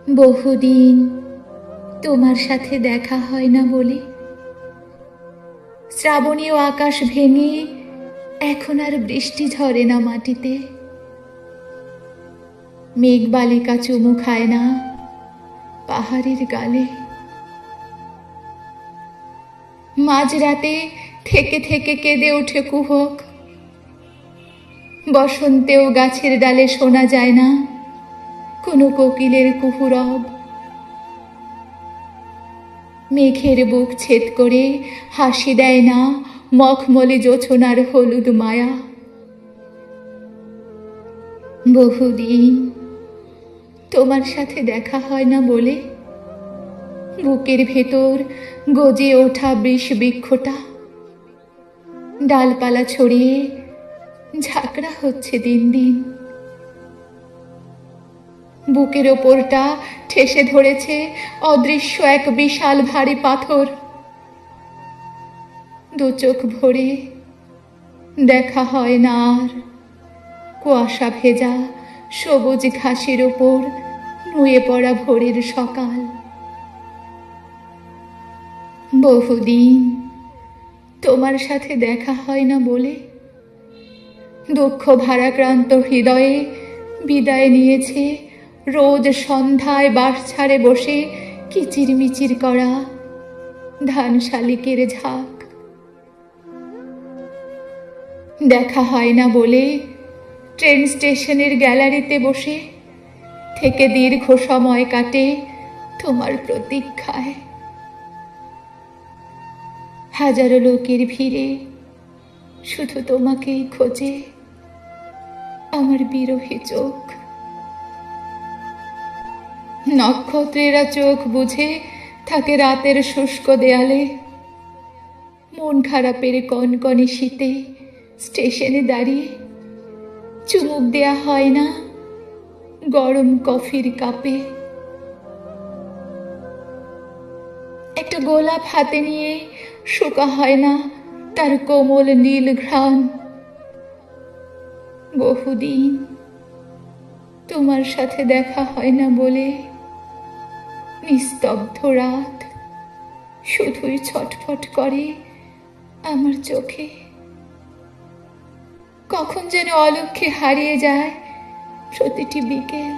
বহুদিন তোমার সাথে দেখা হয় না বলে শ্রাবণীয় আকাশ ভেঙে এখন আর বৃষ্টি ঝরে না মাটিতে। মেঘবালিকা চুমু খায় না পাহাড়ের গালে। মাঝরাতে থেকে থেকে কেঁদে ওঠে কুহক। বসন্তেও গাছের ডালে শোনা যায় না কোনো কোকিলের কুহুরব। মেঘের বুক ছেদ করে হাসি দেয় না মখমলে জোছনার হলুদ মায়া। বহুদিন তোমার সাথে দেখা হয় না বলে বুকের ভেতর গজে ওঠা বিষ বৃক্ষটা ডালপালা ছড়িয়ে ঝাঁকড়া হচ্ছে দিন দিন। বুকের ওপরটা ঠেসে ধরেছে অদৃশ্য এক বিশাল ভারী পাথর। দু চোখ ভরে দেখা হয় না আর কুয়াশা ভেজা সবুজ ঘাসের ওপর নুয়ে পড়া ভোরের সকাল। বহুদিন তোমার সাথে দেখা হয় না বলে দুঃখ ভারাক্রান্ত হৃদয়ে বিদায় নিয়েছে রোজ সন্ধ্যায় বাঁশঝাড়ে বসে কিচিরমিচির করা ধান শালিকের ঝাঁক। দেখা হয় না বলে ট্রেন স্টেশনের গ্যালারিতে বসে থেকে দীর্ঘ সময় কাটে তোমার প্রতীক্ষায়। হাজারো লোকের ভিড়ে শুধু তোমাকেই খোঁজে আমার বিরহী চোখ। নক্ষত্রেরা চোখ বুঝে থাকে রাতের শুষ্ক দেয়ালে। মন খারাপের কনকনে শীতে স্টেশনে দাঁড়িয়ে চুমুক দেয়া হয় না গরম কফির কাপে। একটা গোলাপ হাতে নিয়ে শোকা হয় না তার কোমল নীল ঘ্রাণ। বহুদিন তোমার সাথে দেখা হয় না বলে নিস্তব্ধ রাত শুধুই ছটফট করে আমার চোখে। কখন যেন অলক্ষ্যে হারিয়ে যায় প্রতিটি বিকেল।